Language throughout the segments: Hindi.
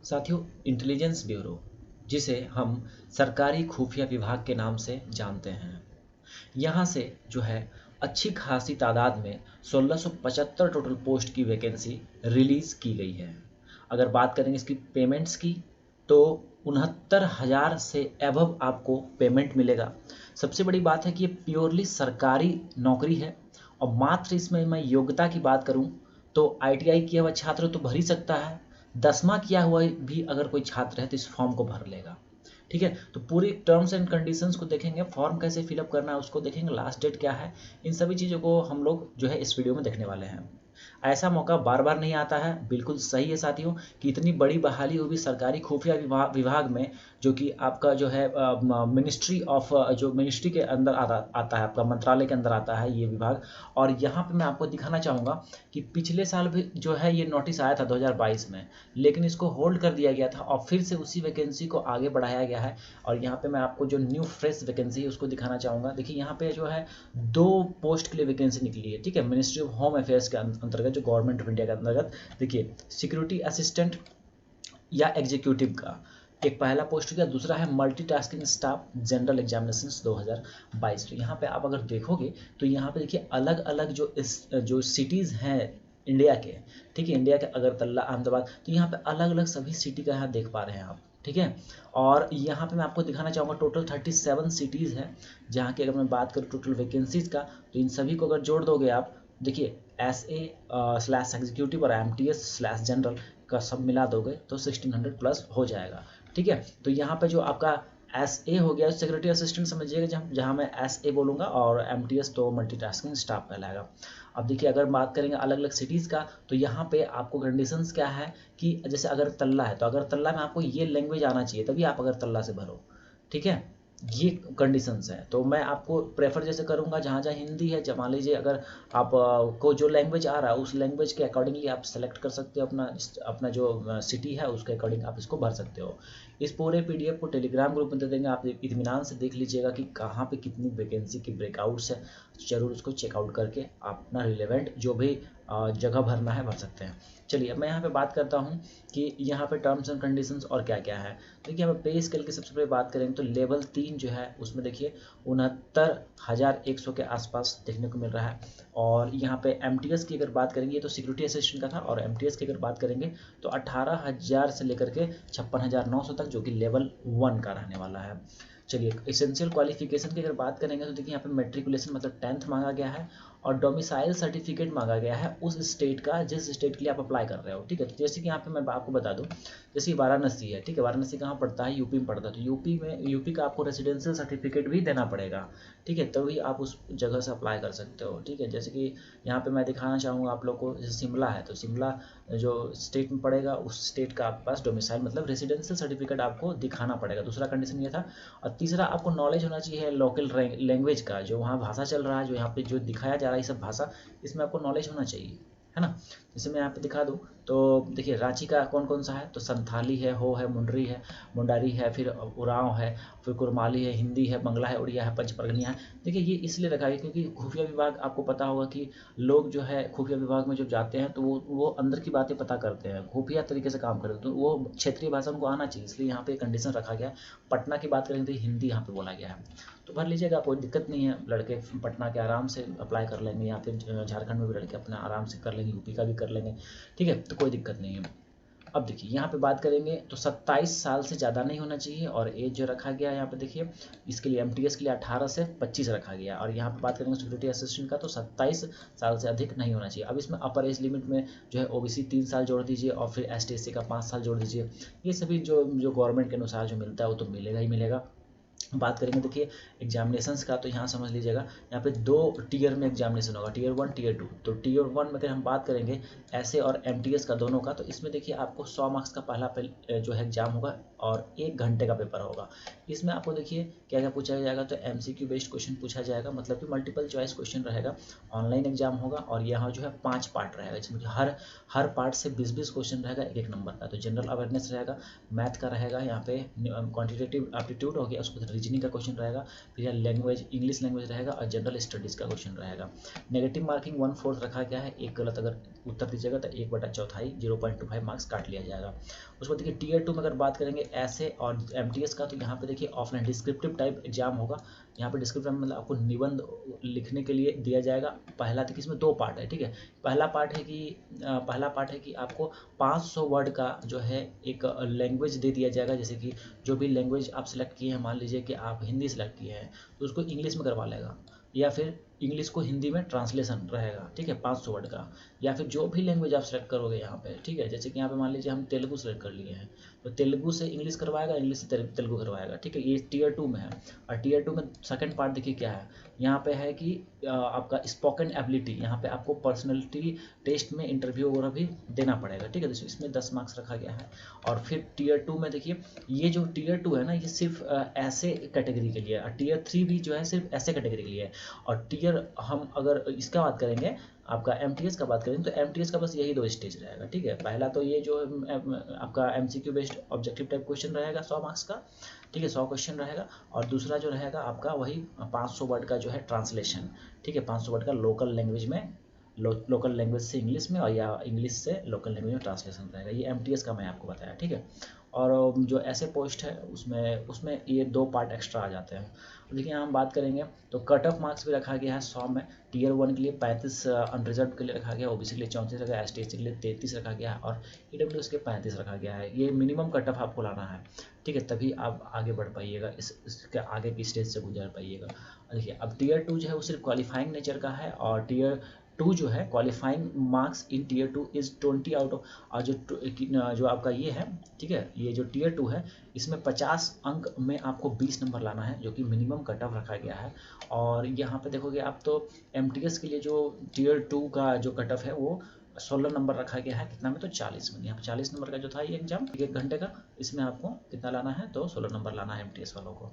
साथियों, इंटेलिजेंस ब्यूरो, जिसे हम सरकारी खुफिया विभाग के नाम से जानते हैं, यहाँ से जो है अच्छी खासी तादाद में 1675 टोटल पोस्ट की वैकेंसी रिलीज़ की गई है। अगर बात करेंगे इसकी पेमेंट्स की, तो 69,000 से एबव आपको पेमेंट मिलेगा। सबसे बड़ी बात है कि ये प्योरली सरकारी नौकरी है और मात्र इसमें मैं योग्यता की बात करूं तो ITI किया हुआ छात्र तो भर ही सकता है, 10वां किया हुआ भी अगर कोई छात्र है तो इस फॉर्म को भर लेगा। ठीक है, तो पूरी टर्म्स एंड कंडीशंस को देखेंगे, फॉर्म कैसे फिलअप करना है उसको देखेंगे, लास्ट डेट क्या है, इन सभी चीज़ों को हम लोग जो है इस वीडियो में देखने वाले हैं। ऐसा मौका बार बार नहीं आता है, बिल्कुल सही है साथियों कि इतनी बड़ी बहाली हुई सरकारी खुफिया विभाग में, जो कि आपका जो है मिनिस्ट्री ऑफ, जो मिनिस्ट्री के अंदर आता है, आपका मंत्रालय के अंदर आता है ये विभाग। और यहाँ पे मैं आपको दिखाना चाहूँगा कि पिछले साल भी जो है ये नोटिस आया था 2022 में, लेकिन इसको होल्ड कर दिया गया था और फिर से उसी वैकेंसी को आगे बढ़ाया गया है। और यहाँ पे मैं आपको जो न्यू फ्रेश वैकेंसी है उसको दिखाना चाहूँगा। देखिए यहाँ पे जो है 2 पोस्ट के लिए वैकेंसी निकली है। ठीक है, मिनिस्ट्री ऑफ होम अफेयर्स के अंतर्गत, जो गवर्नमेंट ऑफ इंडिया के अंतर्गत, देखिए सिक्योरिटी असिस्टेंट या एग्जीक्यूटिव का एक पहला पोस्ट गया, दूसरा है मल्टीटास्किंग स्टाफ जनरल एग्जामिनेशंस 2022। तो यहाँ पे आप अगर देखोगे तो यहाँ पे देखिए अलग अलग जो सिटीज़ हैं इंडिया के, ठीक है, इंडिया के अगरतला, अहमदाबाद, तो यहाँ पे अलग अलग सभी सिटी का यहाँ देख पा रहे हैं आप। ठीक है, और यहाँ पे मैं आपको दिखाना चाहूँगा टोटल 37 सिटीज़ हैं जहाँ की अगर मैं बात करूँ टोटल वैकेंसीज़ का, तो इन सभी को अगर जोड़ दोगे आप, देखिए SA/एग्जीक्यूटिव और MTS/जनरल का सब मिला दोगे तो 1600 प्लस हो जाएगा। ठीक है, तो यहाँ पे जो आपका SA हो गया सिक्योरिटी असिस्टेंट समझिएगा, जहाँ मैं SA बोलूँगा, और MTS तो मल्टीटास्किंग स्टाफ कहलाएगा। अब देखिए अगर बात करेंगे अलग अलग सिटीज़ का, तो यहाँ पे आपको कंडीशंस क्या है कि जैसे अगरतला है तो अगरतला में आपको ये लैंग्वेज आना चाहिए, तभी आप अगरतला से भरो। ठीक है, ये कंडीशंस हैं। तो मैं आपको प्रेफर जैसे करूँगा जहाँ जहाँ हिंदी है, मान लीजिए अगर आप को जो लैंग्वेज आ रहा है उस लैंग्वेज के अकॉर्डिंगली आप सेलेक्ट कर सकते हो, अपना जो सिटी है उसके अकॉर्डिंग आप इसको भर सकते हो। इस पूरे PDF को टेलीग्राम ग्रुप में दे देंगे, आप इत्मीनान से देख लीजिएगा कि कहाँ पे कितनी वैकेंसी की ब्रेकआउट्स है, जरूर उसको चेकआउट करके आप अपना रिलेवेंट जो भी जगह भरना है भर सकते हैं। चलिए अब मैं यहाँ पे बात करता हूँ कि यहाँ पे टर्म्स एंड कंडीशंस और क्या क्या है। देखिए यहाँ पे पे स्केल की सबसे पहले बात करेंगे तो लेवल 3 जो है उसमें देखिए 69,100 के आसपास देखने को मिल रहा है। और यहाँ पे MTS की अगर बात करेंगे, ये तो सिक्योरिटी असिस्टेंट का था, और MTS की अगर बात करेंगे तो 18,000 से लेकर के 56,900 तक, जो कि लेवल 1 का रहने वाला है। चलिए एसेंशियल क्वालिफिकेशन की अगर बात करेंगे तो देखिए यहाँ पे मेट्रिकुलेशन मतलब 10th मांगा गया है, और डोमिसाइल सर्टिफिकेट मांगा गया है उस स्टेट का जिस स्टेट के लिए आप अप्लाई कर रहे हो। ठीक है, जैसे कि यहाँ पे मैं आपको बता दूं, जैसे वाराणसी है, ठीक है, वाराणसी कहाँ पड़ता है, यूपी में पड़ता है, तो यूपी का आपको रेजिडेंशियल सर्टिफिकेट भी देना पड़ेगा। ठीक है, तभी आप उस जगह से अप्लाई कर सकते हो। ठीक है, जैसे कि यहाँ पे मैं दिखाना चाहूँगा आप लोग को, जैसे शिमला है तो शिमला जो स्टेट में पड़ेगा उस स्टेट का आपके पास डोमिसाइल मतलब रेजिडेंशियल सर्टिफिकेट आपको दिखाना पड़ेगा। दूसरा कंडीशन ये था। और तीसरा आपको नॉलेज होना चाहिए लोकल लैंग्वेज का, जो वहाँ भाषा चल रहा है, जो यहाँ पे जो दिखाया जा रहा है ये सब भाषा, इसमें आपको नॉलेज होना चाहिए, है ना। जैसे मैं यहाँ पे दिखा दूँ तो देखिए रांची का कौन कौन सा है, तो संथाली है, हो है, मुंडरी है, मुंडारी है, फिर उरांव है, फिर कुरमाली है, हिंदी है, बंगला है, उड़िया है, पंचपरगनिया है। देखिए ये इसलिए रखा है क्योंकि खुफिया विभाग आपको पता होगा कि लोग जो है खुफिया विभाग में जब जाते हैं तो वो अंदर की बातें पता करते हैं, खुफिया तरीके से काम करते हैं, तो वो क्षेत्रीय भाषा उनको आना चाहिए, इसलिए यहाँ पे कंडीशन रखा गया है। पटना की बात करेंगे तो हिंदी यहाँ पे बोला गया है, तो भर लीजिएगा, कोई दिक्कत नहीं है। लड़के पटना के आराम से अप्लाई कर लेंगे, या फिर झारखंड में भी लड़के अपना आराम से कर लेंगे, यूपी का भी कर लेंगे। ठीक है, तो कोई दिक्कत नहीं है। अब देखिए यहाँ पे बात करेंगे तो 27 साल से ज़्यादा नहीं होना चाहिए, और एज जो रखा गया है यहाँ पे देखिए इसके लिए MTS के लिए 18 से 25 रखा गया। और यहाँ पे बात करेंगे सिक्योरिटी असिस्टेंट का तो 27 साल से अधिक नहीं होना चाहिए। अब इसमें अपर एज लिमिट में जो है OBC 3 साल जोड़ दीजिए, और फिर ST/SC का 5 साल जोड़ दीजिए। ये सभी जो गवर्नमेंट के अनुसार जो मिलता है वो तो मिलेगा ही मिलेगा। बात करेंगे देखिए एग्जामिनेशंस का, तो यहाँ समझ लीजिएगा यहाँ पे 2 टीयर में एग्जामिनेशन होगा, टीयर 1 टीयर 2। तो टीयर 1 में अगर हम बात करेंगे ऐसे और MTS का दोनों का, तो इसमें देखिए आपको 100 मार्क्स का पहला जो है एग्जाम होगा और 1 घंटे का पेपर होगा। इसमें आपको देखिए क्या क्या पूछा जाएगा, तो MCQ बेस्ड क्वेश्चन पूछा जाएगा, मतलब कि मल्टीपल चॉइस क्वेश्चन रहेगा। ऑनलाइन एग्जाम होगा, और यहाँ जो है 5 पार्ट रहेगा, जिसमें हर पार्ट से 20-20 क्वेश्चन रहेगा, एक नंबर का। तो जनरल अवेयरनेस रहेगा, मैथ का रहेगा, यहाँ पे क्वान्टिटेटिव एप्टीट्यूड हो गया, उसको रीजनिंग का क्वेश्चन रहेगा, फिर यहाँ लैंग्वेज इंग्लिश लैंग्वेज रहेगा और जनरल स्टडीज़ का क्वेश्चन रहेगा। नेगेटिव मार्किंग 1/4 रखा गया है, एक गलत अगर उत्तर दीजिएगा तो 1/4 0.25 मार्क्स काट लिया जाएगा। उसके बाद देखिए टीयर 2 में अगर बात करेंगे ऐसे और एमटीएस का, तो यहाँ पे देखिए ऑफलाइन डिस्क्रिप्टिव टाइप एग्जाम होगा। यहाँ पे डिस्क्रिप्टिव मतलब आपको निबंध लिखने के लिए दिया जाएगा। पहला देखिए इसमें 2 पार्ट है, ठीक है। पहला पार्ट है कि आपको 500 वर्ड का जो है एक लैंग्वेज दे दिया जाएगा, जैसे कि जो भी लैंग्वेज आप सेलेक्ट किए हैं, मान लीजिए कि आप हिंदी सेलेक्ट किए हैं तो उसको इंग्लिश में करवा लेगा, या फिर इंग्लिश को हिंदी में ट्रांसलेशन रहेगा, ठीक है, 500 वर्ड का। या फिर जो भी लैंग्वेज आप सेलेक्ट करोगे यहाँ पे, ठीक है, जैसे कि यहाँ पे मान लीजिए हम तेलुगु सेलेक्ट कर लिए हैं तो तेलुगु से इंग्लिश करवाएगा, इंग्लिश से तेलुगु करवाएगा, ठीक है। ये टीयर 2 में है। और टीयर 2 में सेकंड पार्ट देखिए क्या है, यहाँ पे है कि आपका स्पोकन एबिलिटी, यहाँ पे आपको पर्सनैलिटी टेस्ट में इंटरव्यू वगैरह भी देना पड़ेगा, ठीक है। तो इसमें 10 मार्क्स रखा गया है। और फिर टीयर 2 में देखिए ये जो टीयर 2 है ना, ये सिर्फ ऐसे कैटेगरी के लिए है, और टीयर 3 भी जो है सिर्फ ऐसे कैटेगरी के लिए है। और टीयर हम अगर इसका बात करेंगे, आपका एमटीएस का बात करें तो एमटीएस का बस यही 2 स्टेज रहेगा, ठीक है। पहला तो ये जो आपका MCQ based objective type question रहेगा 100 मार्क्स का, ठीक है, 100 क्वेश्चन रहेगा। और दूसरा जो रहेगा आपका वही 500 वर्ड का जो है ट्रांसलेशन, ठीक है, 500 वर्ड का लोकल लैंग्वेज में, लोकल लैंग्वेज से इंग्लिश में और या इंग्लिश से लोकल लैंग्वेज में ट्रांसलेशन रहेगा। ये एमटीएस का मैं आपको बताया, ठीक है। और जो ऐसे पोस्ट है उसमें ये 2 पार्ट एक्स्ट्रा आ जाते हैं। तो देखिए हम बात करेंगे तो कट ऑफ मार्क्स भी रखा गया है 100 में। टीयर 1 के लिए 35 अनरिजर्व के लिए रखा गया, ओबीसी के लिए 34 रखा गया, एसटी के लिए 33 रखा गया है और ईडब्ल्यूएस के 35 रखा गया है। ये मिनिमम कट ऑफ आपको लाना है, ठीक है, तभी आप आगे बढ़ पाइएगा, इसके आगे की स्टेज से गुजर पाइएगा। देखिए अब टीयर 2 जो है वो सिर्फ क्वालिफाइंग नेचर का है, और टीयर 2 जो है qualifying marks in tier 2 is 20 out of, और जो आपका ये है, ठीक है, ये जो टीयर 2 है इसमें 50 अंक में आपको 20 नंबर लाना है, जो कि मिनिमम कट ऑफ रखा गया है। और यहाँ पे देखोगे आप तो एमटीएस के लिए जो टीयर 2 का जो कट ऑफ है वो 16 नंबर रखा गया है, कितना में तो 40 में। यहाँ पे 40 नंबर का जो था ये एग्जाम 1 घंटे का, इसमें आपको कितना लाना है तो 16 नंबर लाना है एमटीएस वालों को।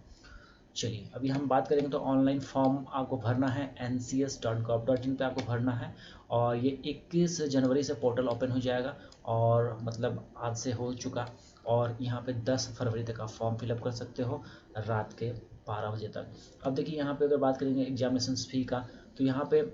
चलिए अभी हम बात करेंगे तो ऑनलाइन फॉर्म आपको भरना है ncs.gov.in पे आपको भरना है, और ये 21 जनवरी से पोर्टल ओपन हो जाएगा, और मतलब आज से हो चुका। और यहाँ पे 10 फरवरी तक आप फॉर्म फिलअप कर सकते हो रात के 12 बजे तक। अब देखिए यहाँ पे अगर बात करेंगे एग्जामिनेशन फ़ी का, तो यहाँ पे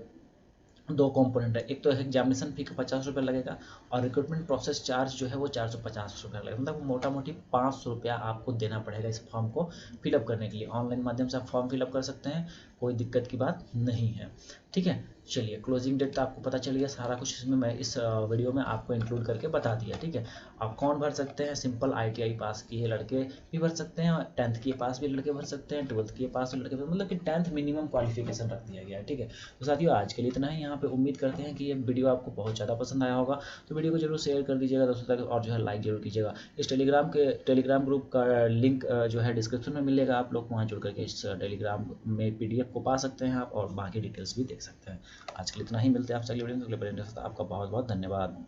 2 कंपोनेंट है। एक तो एग्जामिनेशन फ़ी का 50 रुपये लगेगा, और रिक्रूटमेंट प्रोसेस चार्ज जो है वो 450 रुपये लगेगा, मतलब मोटा मोटी 500 रुपया आपको देना पड़ेगा इस फॉर्म को फिलअप करने के लिए। ऑनलाइन माध्यम से आप फॉर्म फिलअप कर सकते हैं, कोई दिक्कत की बात नहीं है, ठीक है। चलिए क्लोजिंग डेट तो आपको पता चल गया, सारा कुछ इसमें मैं इस वीडियो में आपको इंक्लूड करके बता दिया, ठीक है। आप कौन भर सकते हैं, सिंपल ITI पास किए लड़के भी भर सकते हैं, 10th के पास भी लड़के भर सकते हैं, 12th के पास भी लड़के, मतलब कि 10th मिनिमम क्वालिफिकेशन रख दिया गया है, ठीक है। तो साथियों आज के लिए इतना ही, यहाँ पे उम्मीद करते हैं कि ये वीडियो आपको बहुत ज़्यादा पसंद आया होगा। तो वीडियो को जरूर शेयर कर दीजिएगा दोस्तों तक, और जो है लाइक जरूर कीजिएगा। इस टेलीग्राम ग्रुप का लिंक जो है डिस्क्रिप्शन में मिलेगा, आप लोग वहाँ जुड़ करके इस टेलीग्राम में PDF को पा सकते हैं आप, और बाकी डिटेल्स भी देख सकते हैं। आज के लिए इतना ही, मिलते हैं आपसे अगली वीडियो में। आपका बहुत बहुत धन्यवाद।